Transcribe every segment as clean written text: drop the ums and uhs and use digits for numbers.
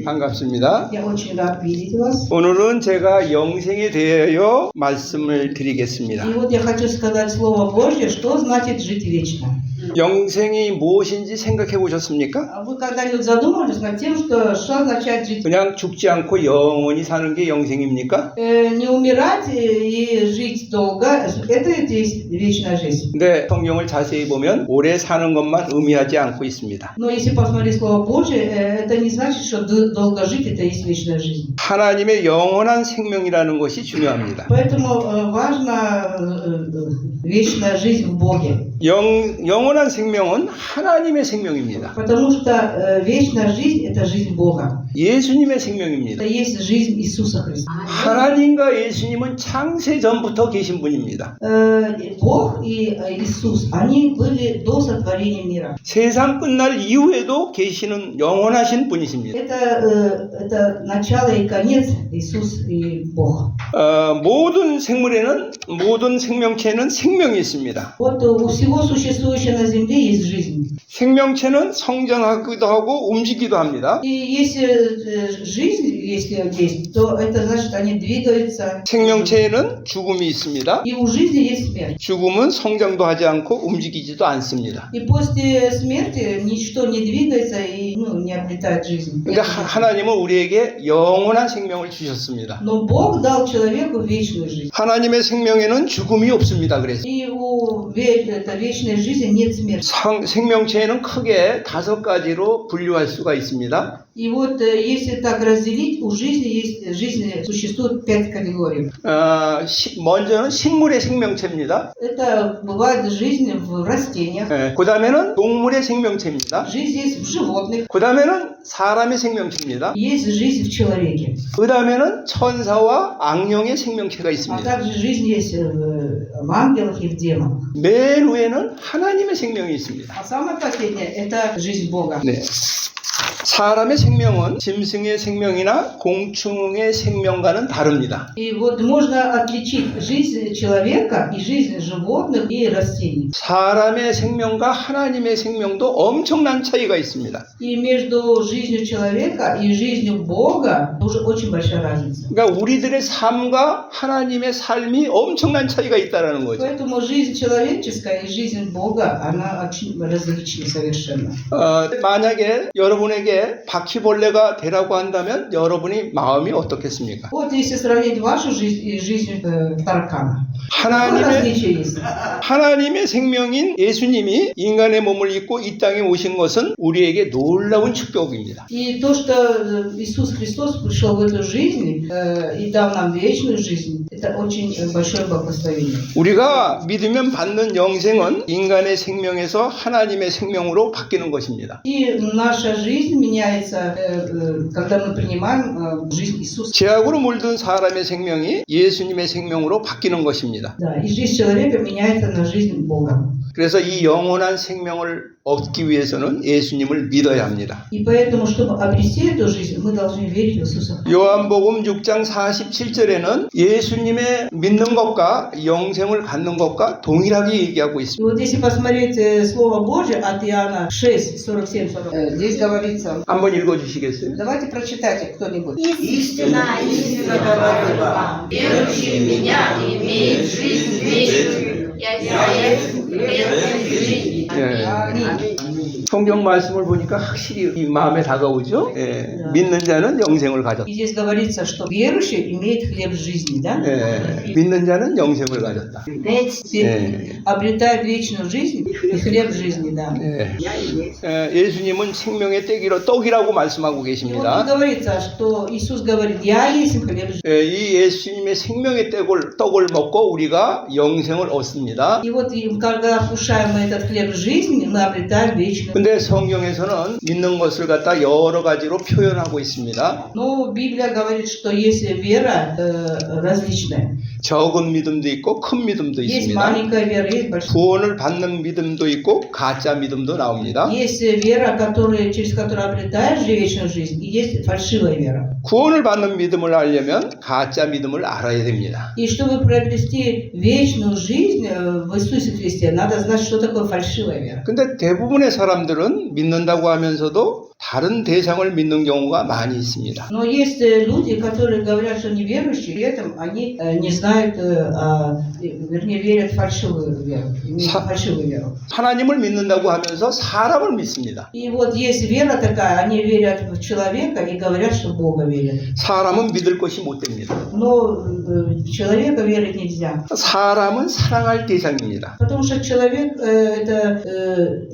반갑습니다. Я очень рад видеть вас. 오늘은 제가 영생에 대하여 말씀을 드리겠습니다. И вот я хочу сказать Слово Божье, что значит жить вечно. 영생이 무엇인지 생각해 보셨습니까? А вы когда-нибудь задумывались над тем, что означает жить? 그냥 죽지 않고 영원히 사는 게 영생입니까? Не умирать и жить долго, это и есть вечная жизнь. 근데 성경을 자세히 보면 오래 사는 것만 의미하지 않고 있습니다. Но если посмотреть Слово Божье, это не значит, что долго жить это и есть вечная жизнь. 하나님의 영원한 생명이라는 것이 중요합니다. Поэтому важна вечная жизнь в Боге. 영원한 생명은 하나님의 생명입니다. Потому что вечная жизнь это жизнь Бога. 예수님의 생명입니다. Это есть жизнь Иисуса Христа. 하나님과 예수님은 창세 전부터 계신 분입니다. Бог и Иисус, они были до сотворения мира. 세상 끝날 이후에도 계시는 영원하신 분이십니다. Это начало и конец Иисус и Бог. 모든 생물에는 모든 생명체에는 생명이 있습니다. Вот у всего существующего на земле есть жизнь. 생명체는 성장하기도 하고 움직이기도 합니다. И если жизнь, если есть, то это значит, они двигаются. 생명체에는 죽음이 있습니다. И у жизни есть смерть. 죽음은 성장도 하지 않고 움직이지도 않습니다. И после смерти ничто не двигается и не обретает жизнь. 그러니까 하나님은 우리에게 영원한 생명을 주셨습니다. Но Бог дал человеку вечную жизнь. 하나님의 생명에는 죽음이 없습니다. 그래서 И у вечной жизни нет смерти. 생명체에는 크게 5가지로 분류할 수가 있습니다. И вот если так разделить, у жизни есть жизни существует 5 категорий. 먼저는 식물의 생명체입니다. Это бывает жизнь в растениях, 그 다음에는 동물의 생명체입니다. жизнь есть в животных, 그 다음에는 사람의 생명체입니다. есть жизнь в человеке, 그 다음에는 천사와 악령의 생명체가 а 있습니다. также жизнь есть в ангелах и в демонах. 맨 위에는 하나님의 생명이 있습니다. А самое последнее это жизнь Бога. 네. 사람의 생명은 짐승의 생명이나 공충의 생명과는 다릅니다. И вот можно отличить жизнь человека и жизнь животных и растений. 사람의 생명과 하나님의 생명도 엄청난 차이가 있습니다. И между жизнью человека и жизнью Бога тоже очень большая разница. 그러니까 우리들의 삶과 하나님의 삶이 엄청난 차이가 있다는 거죠. Поэтому жизнь человеческая и жизнь Бога, она очень различна совершенно. 만약에 여러분에게 바퀴벌레가 되라고 한다면 여러분이 마음이 어떻겠습니까? Вот если сравнить вашу жизнь и жизнь таракана. 하나님의 생명인 예수님이 인간의 몸을 입고 이 땅에 오신 것은 우리에게 놀라운 축복입니다. И то, что Иисус Христос пришел в эту жизнь и дал нам вечную жизнь, это очень большое благословение. 우리가 믿으면 받는 영생은 인간의 생명에서 하나님의 생명으로 바뀌는 것입니다. И наша жизнь меняется, когда мы принимаем жизнь Иисуса. 죄악으로 물든 사람의 생명이 예수님의 생명으로 바뀌는 것입니다. Да, и жизнь человека меняется на жизнь Бога. 그래서 이 영원한 생명을 얻기 위해서는 예수님을 믿어야 합니다. И поэтому, чтобы обрести эту жизнь, мы должны верить в Иисуса. 요한복음 6장 47절에는 예수님의 믿는 것과 영생을 갖는 것과 동일하게 얘기하고 И 있습니다. вот если посмотреть Слово Божье от Иоанна 6, 47, здесь говорится, 한번 읽어주시겠어요? давайте прочитайте кто-нибудь. Истина, истинно говорю вам, верующий в меня имеет жизнь вечную. Я есть хлеб жизни. 성경 말씀을 보니까 확실히 이 마음에 다가오죠. 믿는 자는 영생을 가졌다. И здесь говорится, что верующий имеет хлеб жизни, да? 믿는 자는 영생을 가졌다. Обретает вечную жизнь и хлеб жизни, да. 예수님은 생명의 떡이라고 말씀하고 И вот 계십니다. говорится, что Иисус говорит, я есть хлеб жизни. 이 예수님의 생명의 떡을 먹고 우리가 영생을 얻습니다. И вот когда вкушаем этот хлеб жизни, мы обретаем вечную. 근데 성경에서는 믿는 것을 갖다 여러 가지로 표현하고 있습니다. Но Библия говорит, что есть вера различная. 적은 믿음도 있고 큰 믿음도 Есть 있습니다. маленькая вера, есть большая. 구원을 받는 믿음도 있고 가짜 믿음도 나옵니다. Есть вера, через которую обретаешь вечную жизнь, и есть фальшивая вера. 구원을 받는 믿음을 알려면 가짜 믿음을 알아야 됩니다. И чтобы приобрести вечную жизнь в Иисусе Христе, надо знать, что такое фальшивая вера. 근데 대부분의 사람들은 믿는다고 하면서도 다른 대상을 믿는 경우가 많이 있습니다. Но есть люди, которые говорят, что они верующие, при этом они не знают, вернее, верят в фальшивую веру. Фальшивую веру. 하나님을 믿는다고 하면서 사람을 믿습니다. И вот есть вера такая, они верят в человека и говорят, что в Бога верят. 사람은 믿을 것이 못 됩니다. Но в человека верить нельзя. 사람은 사랑할 대상입니다. Потому что человек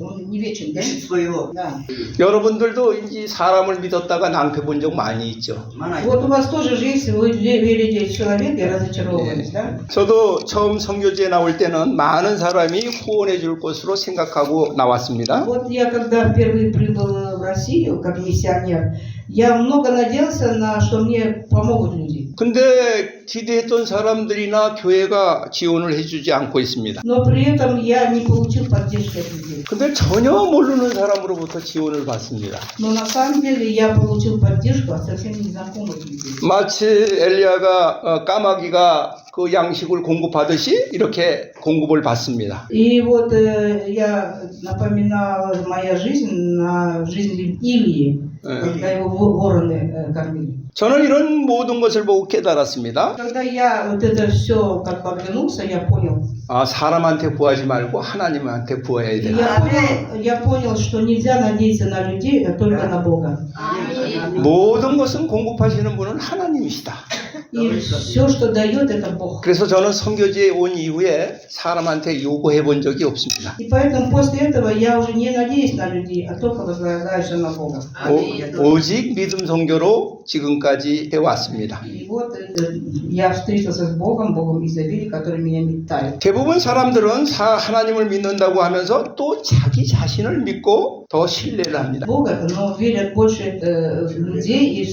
он не вечен, да? ищет своего. Да. 여러분들도 이제 사람을 믿었다가 낭패 본 적 많이 있죠. Вот у вас тоже же есть, вы верите в человека и разочаровывались, да? 저도 처음 선교지에 на올 때는 많은 사람이 후원해 줄 것으로 생각하고 나왔습니다. Вот я когда впервые прибыл в Россию как миссионер, я много надеялся на, что мне помогут люди. 근데 기대했던 사람들이나 교회가 지원을 해주지 않고 있습니다. Но при этом я не получил поддержки от людей. 근데 전혀 모르는 사람으로부터 지원을 받습니다. Но на самом деле я получил поддержку от совсем незнакомых людей. 마치 엘리야가 까마귀가 그 양식을 공급하듯이 이렇게 공급을 받습니다. И вот я напоминала моя жизнь на жизнь Илии, когда его вороны кормили. 저는 이런 모든 것을 보고 깨달았습니다. Когда я вот это все как бы оглянулся, я понял. 아, 사람한테 구하지 말고 하나님한테 구해야 И 된다. я понял, что нельзя надеяться на людей, а только на Бога. 모든 것은 공급하시는 분은 하나님이시다. И все, что дает, это Бог. 그래서 저는 선교지에 온 이후에 사람한테 요구해 본 적이 없습니다. И поэтому после этого я уже не надеюсь на людей, а только возлагаюсь на Бога. 오직 믿음 선교로 지금까지 해왔습니다. И вот я встретился с Богом, Богом изобилия, который меня метает. 대부분 사람들은 하나님을 믿는다고 하면서 또 자기 자신을 믿고 더 신뢰를 합니다. Бога, но верят больше людей и в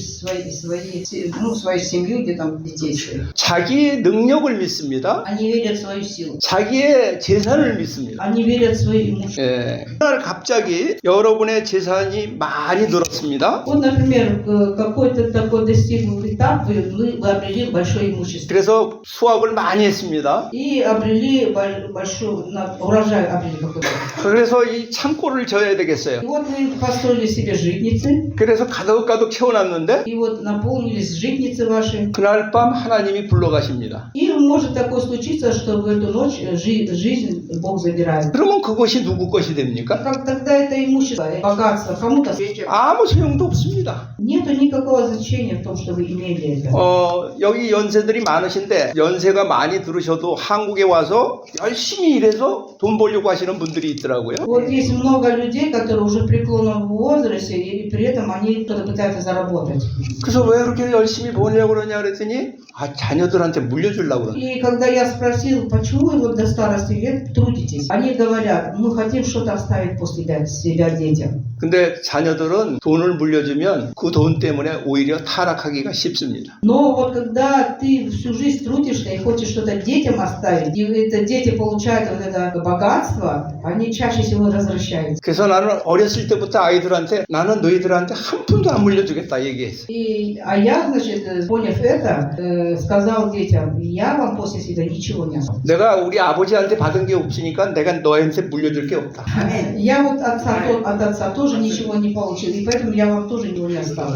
свою семью, где там детей своих. 자기의 능력을 믿습니다. Они верят в свою силу. 자기의 재산을 믿습니다. Они верят в свое имущество. 그날 갑자기 여러분의 재산이 많이 늘었습니다. Вот, например, какой-то такой достигнут этап, вы обрели большое имущество. 그래서 수확을 많이 했습니다. И обрели большой урожай, обрели какой-то. 그래서 이 창고를 져야 되겠어요. И вот вы построили себе житницы, 그래서 가득가득 채워놨는데 и вот наполнились житницы ваши. 그날 밤 하나님이 불러가십니다. И может такое случиться, что в эту ночь жизнь Бог забирает. 그러면 그것이 누구 것이 됩니까? Как тогда это имущество, богатство кому-то 아무 소용도 없습니다. нету никакого значения в том, что вы имели это. 여기 연세들이 많으신데 연세가 많이 들으셔도 한국에 와서 열심히 일해서 돈 벌려고 하시는 분들이 있더라고요. Вот есть много людей, которые уже в преклонном возрасте, и при этом они кто-то пытаются заработать. 그래서 왜 그렇게 열심히 벌려고 그러냐 그랬더니 자녀들한테 물려주려고 그러는. И когда я спросил, почему вы вот до старости лет трудитесь, они говорят, мы хотим что-то оставить после себя детям. 근데 자녀들은 돈을 물려주면 그 돈 때문에 오히려 타락하기가 쉽습니다. Но вот когда ты всю жизнь трудишься и хочешь что-то детям оставить, и это дети получают вот это богатство, они чаще всего возвращаются. 그래서 나는 어렸을 때부터 아이들한테 나는 너희들한테 한 푼도 안 물려주겠다 얘기했어요. А я, значит, поняв это, сказал детям, я вам после себя ничего не оставлю. 내가 우리 아버지한테 받은 게 없으니까 내가 너한테 물려줄 게 없다. Я вот от отца тоже ничего не получил, и поэтому я вам тоже ничего не оставлю.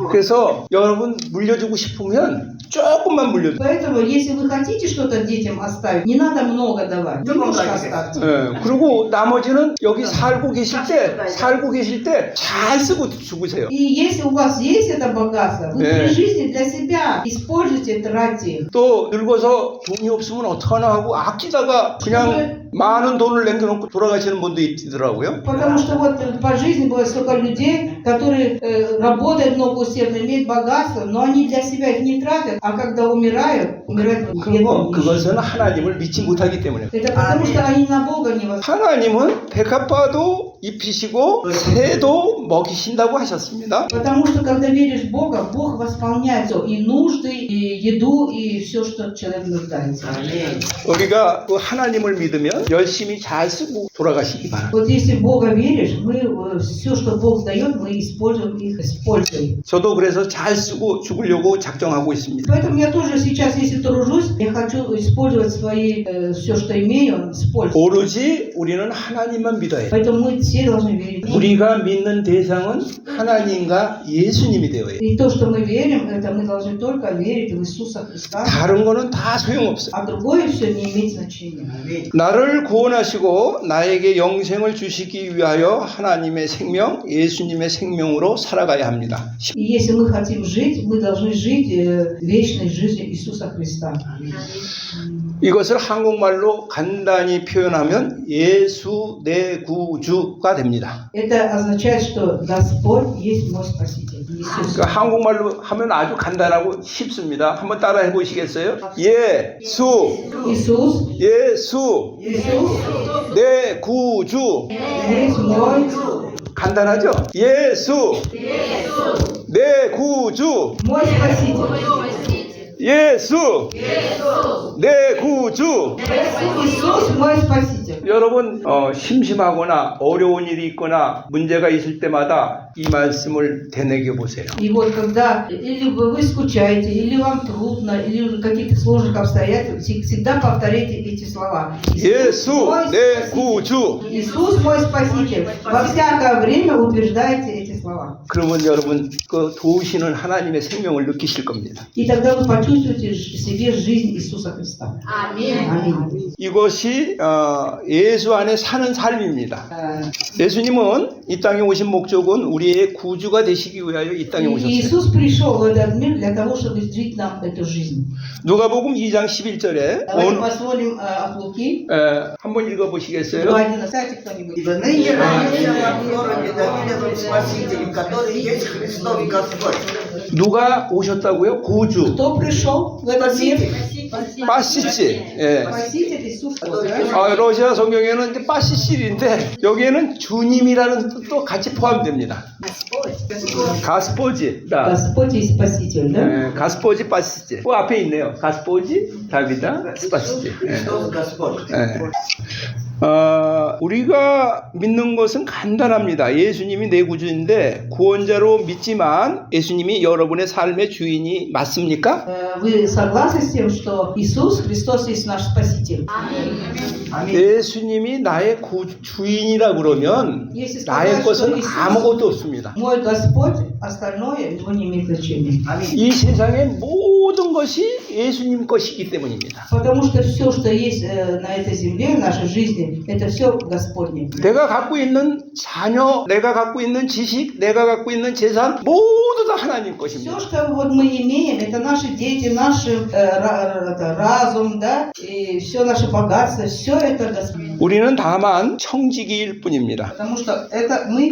그래서 여러분 물려주고 싶으면 조금만 물려줘. Поэтому, если вы хотите что-то детям оставить, не надо много давать, немножко оставьте. 그리고 나머지는 여기 살고 계실 때 잘 쓰고 죽으세요. И если у вас есть это богатство, вы при жизни для себя используйте, тратьте. 또 늙어서 돈이 없으면 어떡하나 하고 아끼다가 그냥 많은 돈을 남겨놓고 돌아가시는 분도 있더라고요. Потому что вот по жизни было столько людей, которые работают много усердно, имеют богатство, но они для себя их не тратят, а когда умирают бедными. 그것은 하나님을 믿지 못하기 때문에. Это потому что они на Бога не возлагают. 하나님은 백합화도 입히시고 새도 먹이신다고 하셨습니다. Потому что когда веришь в Бога, Бог восполняет всё, и нужды, и еду, и все, что человек нуждается. 우리가 그 하나님을 믿으면 열심히 잘 쓰고 돌아가시기 바랍니다. Вот если в Бога веришь, мы все, что Бог дает, мы используем их с пользой. 저도 그래서 잘 쓰고 죽으려고 작정하고 있습니다. Поэтому я тоже сейчас, если тружусь, я хочу использовать свои все, что имею, с пользой. 오로지 우리는 하나님만 믿어야 해요. Поэтому мы все должны верить. 우리가 믿는 대상은 하나님과 예수님이 되어야 해요. И то, что мы верим, это мы должны только верить в Иисуса Христа, 다른 거는 다 소용없어요. а другое все не имеет значения. 나를 구원하시고 나에게 영생을 주시기 위하여 하나님의 생명, 예수님의 생명으로 살아가야 합니다. И если мы хотим жить, мы должны жить вечной жизнью Иисуса Христа. 이것을 한국말로 간단히 표현하면 예수 내 구주가 됩니다. Это означает, что Господь есть мой Спаситель. Иисус. 그러니까 한국말로 하면 아주 간단하고 쉽습니다. 한번 따라해 보시겠어요? 예수, Иисус, 예수, Иисус 내 구주. есть мой, 간단하죠? 예수, 내 구주. мой Спаситель. 예수, 내 구주. Иисус мой Спаситель. 여러분 심심하거나 어려운 일이 있거나 문제가 있을 때마다 이 말씀을 되뇌겨 보세요. И вот когда или вы скучаете, или вам трудно, или в каких-то сложных обстоятельствах, всегда повторяйте эти слова. 예수, мой 내 Спаситель. 구주. Иисус мой Спаситель. Во всякое время утверждайте эти слова. 그러면 여러분 그 도우시는 하나님의 생명을 느끼실 겁니다. И тогда вы почувствуете в себе жизнь Иисуса Христа. Аминь. Аминь. 이것이 예수 안에 사는 삶입니다. 예수님은 이 땅에 오신 목적은 우리의 구주가 되시기 위하여 이 땅에 И 오셨어요. Иисус пришел в этот мир для того, чтобы жить нам эту жизнь. 누가복음 2장 11절에 Давайте посмотрим от Луки. 한번 읽어보시겠어요? 2:11. Кстати, кто-нибудь. Ибо ныне родился вам в городе Давидовом Спаситель, который есть Христос Господь. 누가 오셨다고요? 구주. Кто пришел в этот мир? 빠시치. 예. Спаситель Иисус. да? 러시아 성경에는 이제 빠시실인데 여기에는 주님이라는 뜻도 같이 포함됩니다. 가스포지. Господь есть Спаситель, да? 가스포지 빠시지. 그 앞에 있네요. 가스포지 다비다 빠시지. Христос Господь. 우리가 믿는 것은 간단합니다. 예수님이 내 구주인데 구원자로 믿지만 예수님이 여러분의 삶의 주인이 맞습니까? Вы согласны с тем, что Иисус Христос есть наш Спаситель? 예수님이 나의 주인이라 그러면 Если 나의 сказать, что 것은 Иисус 아무것도 없습니다. мой Господь, остальное его не имеет значения. 이 세상의 모든 것이 예수님 것이기 때문입니다. Потому что все, что есть на этой земле, в нашей жизни, это все Господне. 내가 갖고 있는 자녀, 내가 갖고 있는 지식, 내가 갖고 있는 재산 모두 다 하나님 것입니다. Все, что вот мы имеем, это наши дети, наш разум, да, и все наше богатство, все это Господь. 우리는 다만 청지기일 뿐입니다. Потому что это мы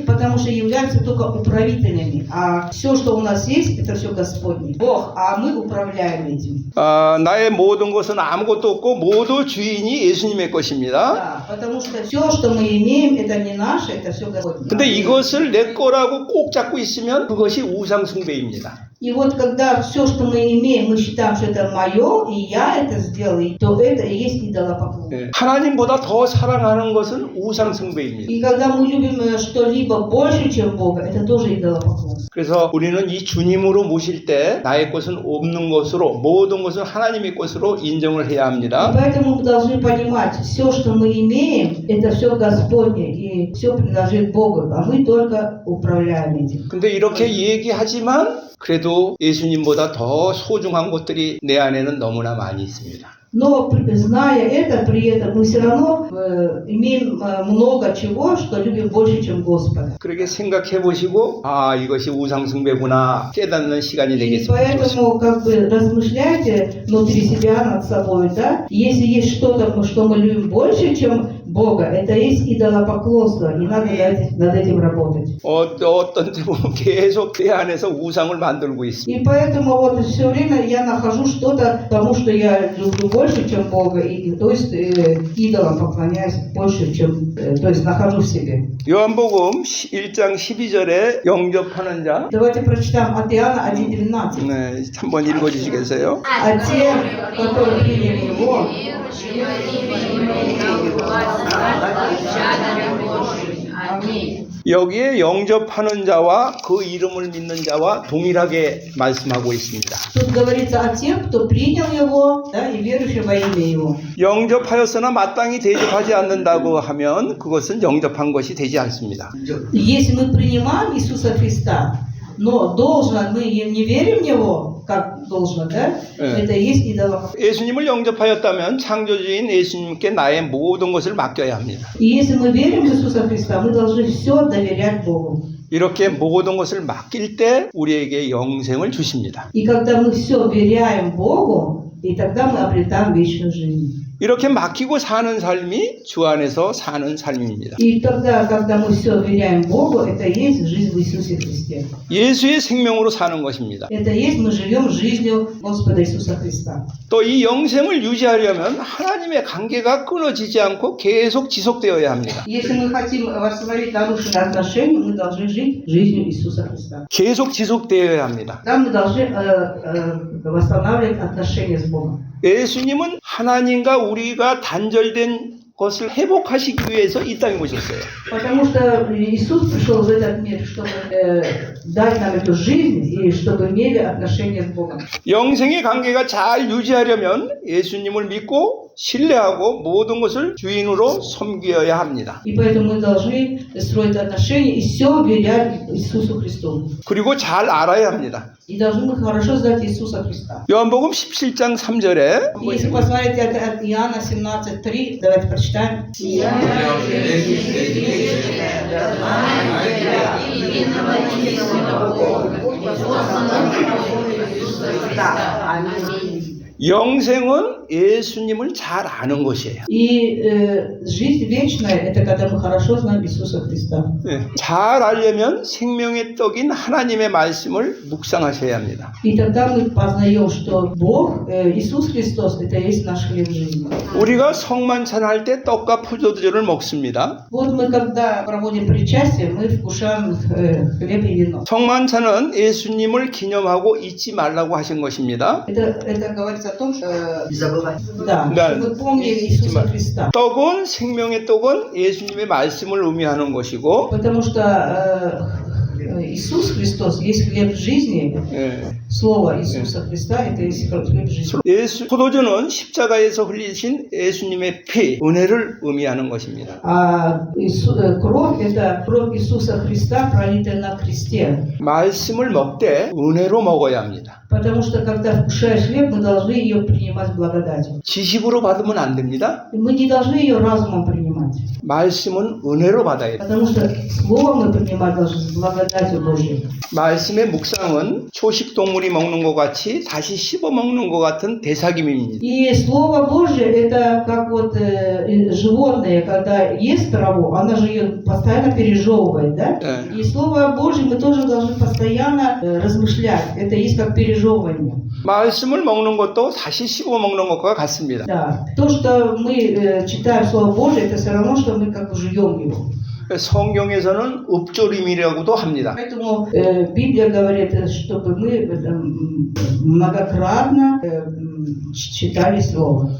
потому что являемся только управителями, а все, что у нас есть, это все Господне. Бог, а мы управляем этим. 나의 모든 것은 아무것도 없고 모두 주인이 예수님의 것입니다. Да, потому что все, что мы имеем, это не наше, это все Господне. 근데 이것을 내 거라고 꼭 잡고 있으면 그것이 우상숭배입니다. И вот когда все, что мы имеем, мы считаем, что это мое, и я это сделал, то это и есть идолопоклонство. 하나님보다 더 사랑하는 것은 우상숭배입니다. И когда мы любим что-либо больше, чем Бога, это тоже идолопоклонство. 그래서 우리는 이 주님으로 모실 때 на의 것은 없는 것으로 모든 것은 하나님의 것으로 인정을 해야 И 합니다. поэтому мы должны понимать, все, что мы имеем, это все Господне, и все принадлежит Богу, а мы только управляем этим. 근데 이렇게 얘기하지만 그래도 예수님보다 더 소중한 것들이 내 안에는 너무나 많이 있습니다. Но зная это, при этом мы все равно имеем много чего, что любим больше, чем Господа. 그렇게 생각해 보시고 이것이 우상숭배구나 깨닫는 시간이 И 되겠습니다. поэтому как бы размышляйте внутри себя над собой, да? Если есть что-то, что мы любим больше, чем Бога. Это есть идолопоклонство. Не надо над этим работать. 어떤 때 보면 계속 내 안에서 우상을 만들고 있습니다. И поэтому вот все время я нахожу что-то, потому что я люблю больше, чем Бога, и то есть идолам поклоняюсь больше, чем, то есть нахожу в себе. 요한복음 1장 12절에 영접하는 자, Давайте прочитаем от Иоанна 1:12. 네, 한번 읽어주시겠어요? А те, которые приняли Его, Аминь. 여기에 영접하는 자와 그 이름을 믿는 자와 동일하게 말씀하고 있습니다. тут говорится о тех, кто принял Его, да, и верующих во имя Его. 영접하였으나 마땅히 대접하지 않는다고 하면 그것은 영접한 것이 되지 않습니다. Если мы принимаем Иисуса Христа, но должно мы не верим в Него, как должно, да, это и есть идолопоклонство. 예수님을 영접하였다면 창조주인 예수님께 나의 모든 것을 맡겨야 합니다. И если мы верим в Иисуса Христа, мы должны все доверять Богу. 이렇게 모든 것을 맡길 때 우리에게 영생을 주십니다. И когда мы все веряем Богу, и тогда мы обретаем вечную жизнь. 이렇게 맡기고 사는 삶이 주 안에서 사는 삶입니다. И тогда, когда мы все веряем Богу, это и есть жизнь в Иисусе Христе. 예수의 생명으로 사는 것입니다. Это и есть мы живем жизнью Господа Иисуса Христа. 또 이 영생을 유지하려면 하나님의 관계가 끊어지지 않고 계속 지속되어야 합니다. Если мы хотим восстановить нарушенные отношения, мы должны жить жизнью Иисуса Христа. 계속 지속되어야 합니다. Там мы должны восстанавливать отношения с Богом. 예수님은 하나님과 우리가 단절된 것을 회복하시기 위해서 이 땅에 오셨어요. Потому что Иисус пришел в этот мир, чтобы дать нам эту жизнь и чтобы имели отношения с Богом. 영생의 관계가 잘 유지하려면 예수님을 믿고 신뢰하고 모든 것을 주인으로 섬겨야 합니다. И поэтому мы должны строить отношения и все верять Иисусу Христу. 그리고 잘 알아야 합니다. И должны мы хорошо знать Иисуса Христа. 요한복음 17장 3절에 Если посмотреть от Иоанна 17:3, давайте прочитаем. 영생은 예수님을 잘 아는 것이에요. И жизнь вечная – это когда мы хорошо знаем Иисуса Христа. 잘 알려면 생명의 떡인 하나님의 말씀을 묵상하셔야 합니다. И тогда мы познаем, что Бог, Иисус Христос – это есть наш хлеб жизни. 우리가 성만찬할 때 떡과 포도주를 먹습니다. Вот мы, когда проводим причастие, мы вкушаем хлеб и вино. 성만찬은 예수님을 기념하고 잊지 말라고 하신 것입니다. Это говорится о том, что Не забывай. да, Да. чтобы помнили Иисуса Христа. 떡은 생명의 떡은 예수님의 말씀을 의미하는 것이고 Потому что Иисус Христос есть хлеб жизни. Слово Иисуса Христа – это есть хлеб жизни. 포도주는 십자가에서 흘리신 예수님의 피, 은혜를 의미하는 것입니다. А кровь – это кровь Иисуса Христа, пролитая на кресте. 말씀을 먹되 은혜로 먹어야 합니다. Потому что, когда вкушаешь хлеб, мы должны ее принимать с благодатью. 지식으로 받으면 안 됩니다. Мы не должны ее разумом принимать. 말씀은 은혜로 받아야 돼요. Потому что слово мы принимать должны с благодатью Божьей. 말씀의 묵상은 초식 동물이 먹는 것 같이 다시 씹어 먹는 것 같은 대사김입니다. И Слово Божье – это как вот животное, когда ест траву, она же ее постоянно пережевывает, да? Да. И Слово Божье мы тоже должны постоянно размышлять. Это есть как пережевывание. 말씀을 먹는 것도 다시 씹어 먹는 것과 같습니다. Да. То, что мы читаем Слово Божье, это все равно, что мы как бы жуем его. 성경에서는 읍조림이라고도 합니다. Поэтому Библия говорит, чтобы мы многократно читали Слово.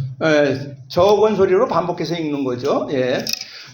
적은 소리로 반복해서 읽는 거죠. 예.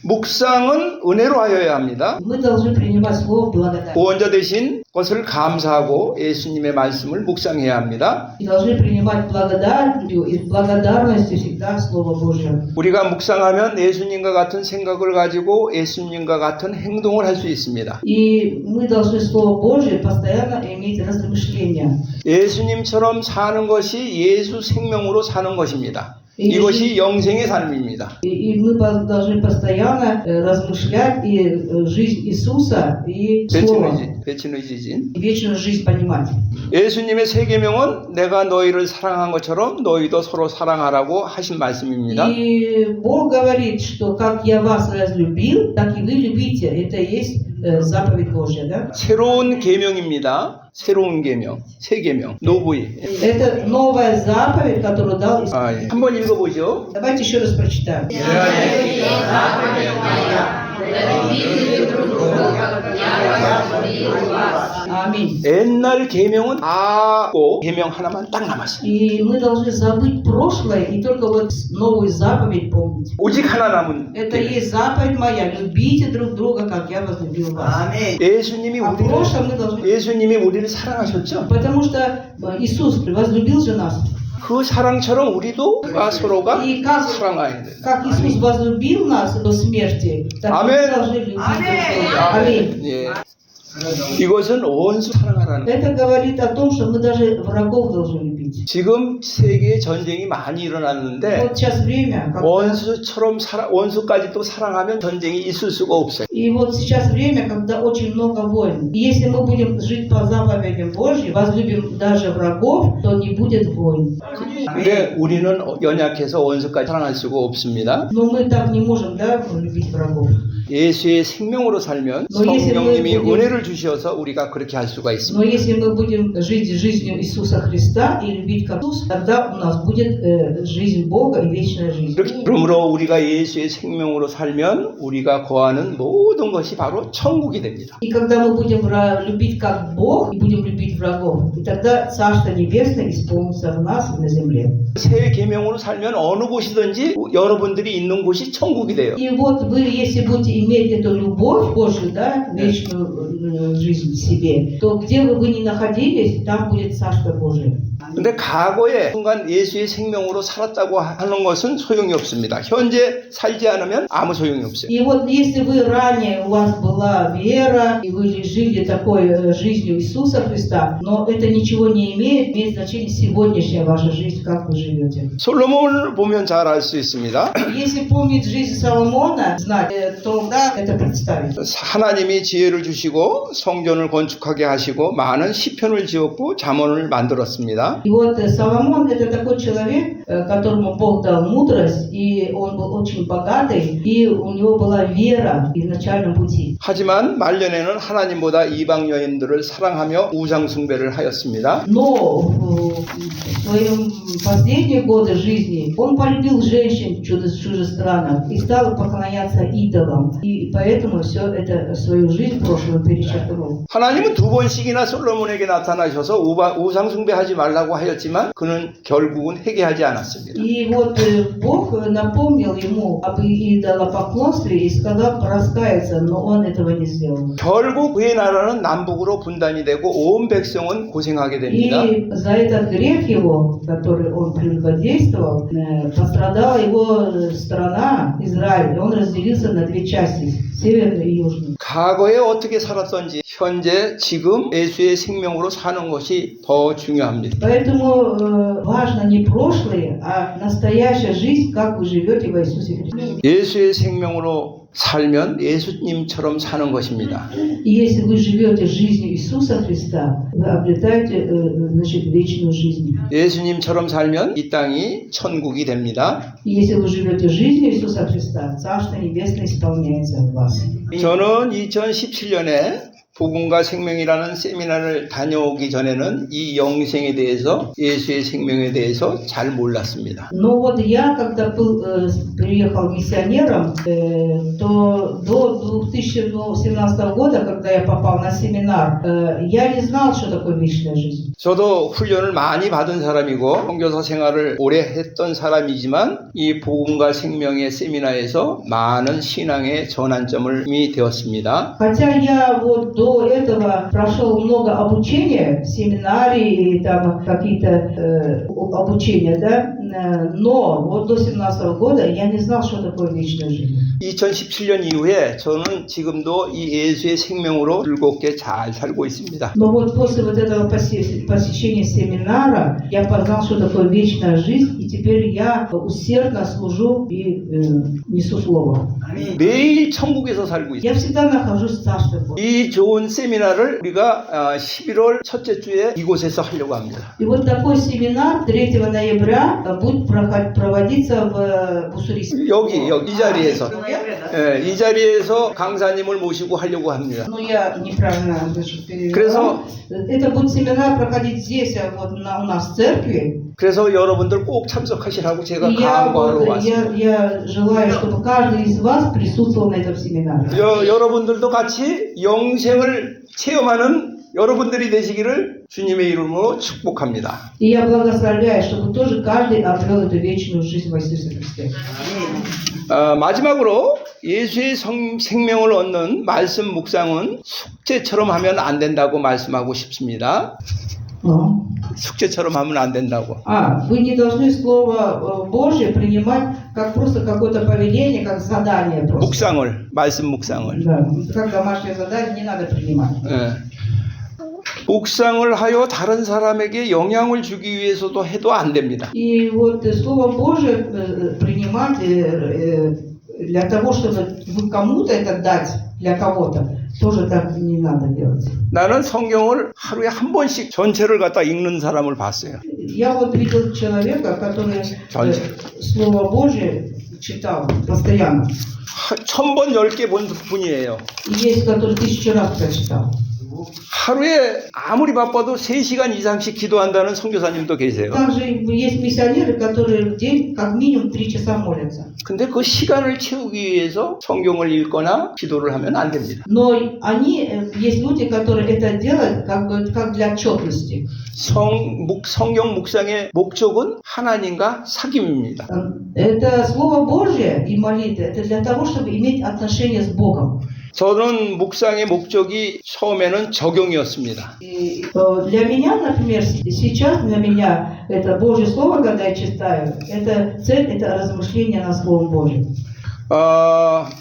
묵상은 은혜로 하여야 합니다. Мы должны принимать Слово благодать. 구원자 되신 것을 감사하고 예수님의 말씀을 묵상해야 합니다. И должны принимать благодатью и с благодарностью всегда Слово Божье. 우리가 묵상하면 예수님과 같은 생각을 가지고 예수님과 같은 행동을 할 수 있습니다. И мы должны Слово Божье постоянно иметь размышления. 예수님처럼 사는 것이 예수 생명으로 사는 것입니다. 이것이 영생의 삶입니다. И мы должны постоянно размышлять и жизнь Иисуса и Слово. вечный жизнь. И вечную жизнь понимать. 예수님의 세 계명은 내가 너희를 사랑한 것처럼 너희도 서로 사랑하라고 하신 말씀입니다. И Бог говорит, что как я вас разлюбил, так и вы любите. Это и есть заповедь Божья, да? 새로운 계명입니다. 새로운 계명, 새 계명, 노브이. Это новая заповедь, которую дал Иисус. 예. 한번 읽어보죠. Давайте еще раз прочитаем. Заповедь моя, любите друг друга, как я возлюбил вас. Аминь. 옛날 계명은 다 고 계명 하나만 딱 남았어요. И мы должны забыть прошлое и только вот новую заповедь помнить. 오직 하나 남은. Это и есть заповедь моя. Любите друг друга, как я возлюбил вас. Аминь. 예수님이 А 우리를 прошлое мы должны... 예수님이 우리를 사랑하셨죠. Потому что Иисус возлюбил же нас. 그 사랑처럼 우리도 서로가 И как, 사랑해야 돼. как Иисус возлюбил нас до смерти, так Аминь. мы должны любить друг друга. Аминь. 예. 이것은 원수 사랑하라는 거예요. Это говорит о том, что мы даже врагов должны любить. 지금 세계에 전쟁이 많이 일어났는데 Вот сейчас время, когда... 원수처럼 원수까지도 사랑하면 전쟁이 있을 수가 없어요. И вот сейчас время, когда очень много войн. И если мы будем жить по заповедям Божьим, возлюбим даже врагов, то не будет войн. 근데 우리는 연약해서 원수까지 사랑할 수가 없습니다. Но мы так не можем, да, любить врагов. 예수의 생명으로 살면 성령님이 은혜를 주셔서 우리가 그렇게 할 수가 Но 있습니다. если мы будем жить жизнью Иисуса Христа и любить как Иисус, тогда у нас будет жизнь Бога и вечная жизнь. 그러므로 우리가 예수의 생명으로 살면 우리가 거하는 모든 것이 바로 천국이 됩니다. И когда мы будем любить как Бог и будем любить врагов, и тогда Царство Небесное исполнится в нас и на земле. 새 계명으로 살면 어느 곳이든지 여러분들이 있는 곳이 천국이 돼요. И вот вы, если будете иметь эту любовь Божью, да, вечную жизнь в себе, то где бы вы ни находились, там будет Царство Божие. 근데 과거에 순간 예수의 생명으로 살았다고 하는 것은 소용이 없습니다. 현재 살지 않으면 아무 소용이 없어요. И вот если вы ранее, у вас была вера, и вы жили такой жизнью Иисуса Христа, но это ничего не имеет значения сегодняшняя ваша жизнь, как вы живете. 솔로몬을 보면 잘 알 수 있습니다. Если помнить жизнь Соломона, знать, то да, это представить. 하나님이 지혜를 주시고 성전을 건축하게 하시고 많은 시편을 지었고 잠언을 만들었습니다. И вот Соломон это такой человек, которому Бог дал мудрость, и он был очень богатый, и у него была вера в изначальном пути. 하지만 말년에는 하나님보다 이방 여인들을 사랑하며 우상 숭배를 하였습니다. Но в своем последние годы жизни он полюбил женщин в чужестранах и стал поклоняться идолам. И поэтому все это свою жизнь прошлую перечеркнул. 하나님은 두 번씩이나 솔로몬에게 나타나셔서 우상 숭배하지 말라고 하였지만 그는 결국은 회개하지 않았습니다. И вот Бог напомнил ему об идолопоклонстве и сказал раскаяться, но он этого не сделал. 결국 그의 나라는 남북으로 분단이 되고 온 백성은 고생하게 됩니다. И за этот грех его, который он прелюбодействовал, пострадала его страна, Израиль. Он разделился на две части, северную и южную. 과거에 어떻게 살았던지 현재 지금 예수의 생명으로 사는 것이 더 중요합니다. Поэтому важно не прошлое, а настоящая жизнь, как вы живете во Иисусе Христе. 예수의 생명으로 살면 예수님처럼 사는 것입니다. И если вы живете жизнью Иисуса Христа, вы обретаете, значит, вечную жизнь. 예수님처럼 살면 이 땅이 천국이 됩니다. И если вы живете жизнью Иисуса Христа, Царство Небесное исполняется в вас. 저는 2017년에 복음과 생명이라는 세미나를 다녀오기 전에는 이 영생에 대해서 예수의 생명에 대해서 잘 몰랐습니다. Но вот я, когда приехал миссионером, то до 2017 года, когда я попал на семинар, я не знал, что такое вечная жизнь. 저도 훈련을 많이 받은 사람이고 선교사 생활을 오래 했던 사람이지만 이 복음과 생명의 세미나에서 많은 신앙의 전환점이 되었습니다. Хотя я вот до этого прошел много обучения, семинарий и там какие-то обучения, да, Но вот до 17 года я не знал, что такое вечная жизнь. 2017년 이후에 저는 지금도 이 예수의 생명으로 즐겁게 잘 살고 있습니다. Но вот после вот этого посещения семинара я познал, что такое вечная жизнь, и теперь я усердно служу и несу слово. 매일 천국에서 살고 있습니다. Я всегда нахожусь в Царстве Божьем. 이 좋은 세미나를 우리가 11월 첫째 주에 이곳에서 하려고 합니다. И вот такой семинар 3 ноября будет проводиться в Уссурийске. 여기 이 자리에서 이 자리에서 강사님을 모시고 하려고 합니다. Ну, я неправильно даже перевела. 그래서 Это будет семинар проходить здесь, вот у нас в церкви. 그래서 여러분들 꼭 참석하시라고 제가 И я, 강구하러 вот, 왔습니다. я желаю, чтобы каждый из вас присутствовал на этом семинаре. 여러분들도 같이 영생을 체험하는 여러분들이 되시기를 주님의 이름으로 축복합니다. И я благословляю, чтобы тоже каждый обрел эту вечную жизнь во Иисусе Христе. 마지막으로 예수의 생명을 얻는 말씀 묵상은 숙제처럼 하면 안 된다고 말씀하고 싶습니다. 숙제처럼 하면 안 된다고. Вы не должны Слово Божье принимать как просто какое-то поведение, как задание просто. 묵상을, 말씀 묵상을. Да, как домашнее задание не надо принимать. 묵상을 하여 다른 사람에게 영향을 주기 위해서도 해도 안 됩니다. И вот Слово Божие принимать для того, чтобы вы кому-то это дать, для кого-то, тоже так не надо делать. 나는 성경을 하루에 한 번씩 전체를 갖다 읽는 사람을 봤어요. Я вот видел человека, который Слово Божие читал постоянно. 1000번 10개 본 분이에요. И есть, который 1000 раз прочитал. 하루에 아무리 바빠도 3시간 이상씩 기도한다는 선교사님도 계세요. Также есть миссионеры, которые в день как минимум 3 часа молятся. 근데 그 시간을 채우기 위해서 성경을 읽거나 기도를 하면 안 됩니다. Но есть люди, которые это делают как для отчетности. 성경 묵상의 목적은 하나님과 사귐입니다. Это Слово Божье и молитва, это для того, чтобы иметь отношения с Богом. 저는 묵상의 목적이 처음에는 적용이었습니다. И для меня, например, сейчас для меня это Божье Слово, когда я читаю, это цель, это размышление над Словом Божьим.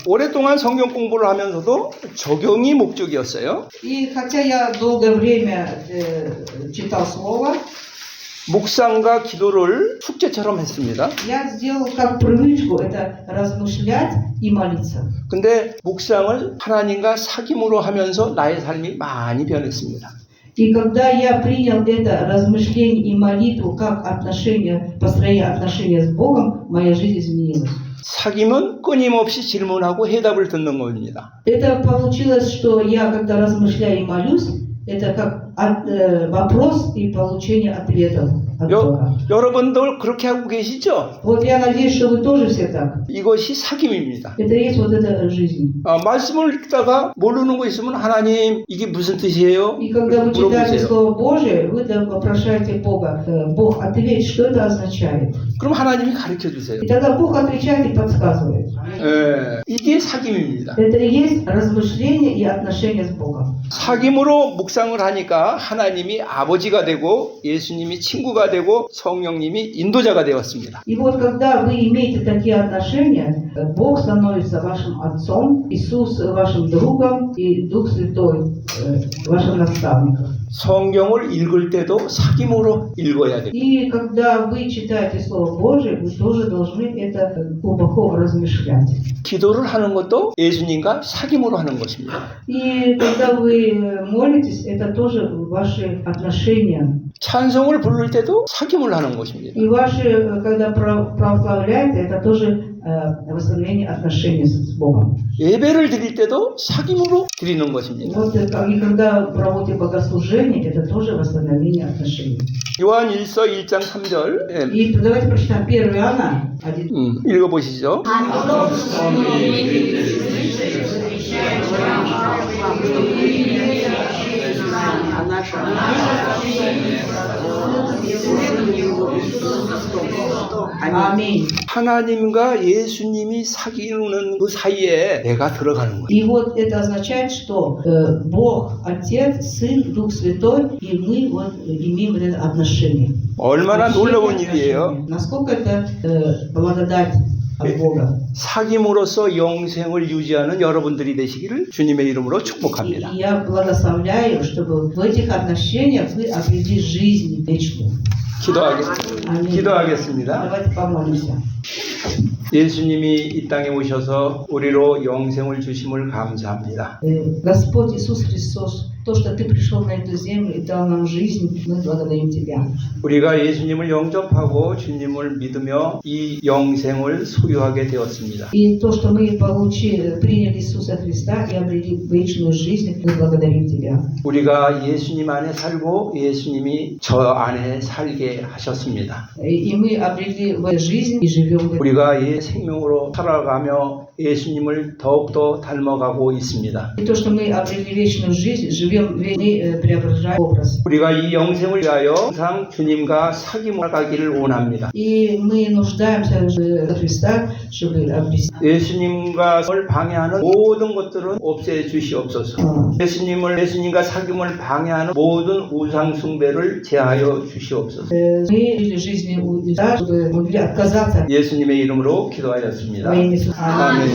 오랫동안 성경 공부를 하면서도 적용이 목적이었어요. И хотя я долгое время читал Слово, 묵상과 기도를 숙제처럼 했습니다. я сделал как привычку это размышлять и молиться. 근데 묵상을 하나님과 사귐으로 하면서 나의 삶이 많이 변했습니다. И когда я принял это размышление и молитву как отношение, построение отношения с Богом, моя жизнь изменилась. 사귐은 끊임없이 질문하고 해답을 듣는 겁니다. Это получилось, что я когда размышляю и молюсь, это как вопрос и получение ответов от Бога. 여러분들 그렇게 하고 계시죠? Вот я надеюсь, что вы тоже все так. 이것이 사귐입니다. Это и есть вот эта жизнь. 말씀을 읽다가 모르는 거 있으면 하나님 이게 무슨 뜻이에요? И когда вы читаете 물어보세요. Слово Божие, вы вопрошаете Бога. Бог, ответь, что это означает. 그럼 하나님이 가르쳐 주세요. И тогда Бог отвечает и подсказывает. 이게 사귐입니다. Это и есть размышление и отношение с Богом. 사귐으로 묵상을 하니까 하나님이 아버지가 되고 예수님이 친구가 되고 성령님이 인도자가 되었습니다. И вот когда вы имеете такие отношения, Бог становится вашим отцом, Иисус вашим другом и Дух Святой вашим наставником. 성경을 읽을 때도 사귐으로 읽어야 됩니다. И когда вы читаете Слово Божие, вы тоже должны это глубоко размышлять. 기도를 하는 것도 예수님과 사귐으로 하는 것입니다. И когда вы молитесь, это тоже ваши отношения. 찬송을 부를 때도 사귐을 하는 것입니다. И ваши, когда прославляете, это тоже восстановление отношений с Богом. 예배를 드릴 때도 사귐으로 드리는 것입니다. Вот, и когда проводите богослужение, это тоже восстановление отношений. 요한 1서 1장 3절 И давайте прочитаем 1 Иоанна 1. 읽어보시죠. Аминь. 하나님과 예수님이 사귀는 그 사이에 내가 들어가는 거예요. И вот это означает, что Бог, Отец, Сын, Дух Святой, и мы вот имеем вот это отношение. 얼마나 놀라운 Отношения. 일이에요. Насколько это благодать от Бога. 사귐으로서 영생을 유지하는 여러분들이 되시기를 주님의 이름으로 축복합니다. И я благословляю, чтобы в этих отношениях вы обрели жизнь вечную. Аминь. 기도하겠습니다. Давайте помолимся. 예수님이 이 땅에 오셔서 우리로 영생을 주심을 감사합니다. Господь Иисус Христос, то, что Ты пришел на эту землю и дал нам жизнь, мы благодарим Тебя. 우리가 예수님을 영접하고 주님을 믿으며 이 영생을 소유하게 되었습니다. И то, что мы приняли Иисуса Христа и обрели вечную жизнь, мы благодарим Тебя. 우리가 예수님 안에 살고 예수님이 저 안에 살게 하셨습니다. И мы обрели в жизнь и живем в 우리가 이 생명으로 살아가며 예수님을 더욱더 닮아가고 있습니다. И то, что мы обрели вечную жизнь, живем, мы преображаем образ. 우리가 이 영생을 위하여 항상 주님과 사귐을 가기를 원합니다. И мы нуждаемся в Христа, чтобы обрести. 예수님과 을 방해하는 모든 것들은 없애 주시옵소서. 예수님과 사귐을 방해하는 모든 우상 숭배를 제하여 주시옵소서. Мы жили жизнью у Христа, чтобы могли отказаться 예수님의 이름으로 기도하였습니다. во имя Иисуса. 아멘.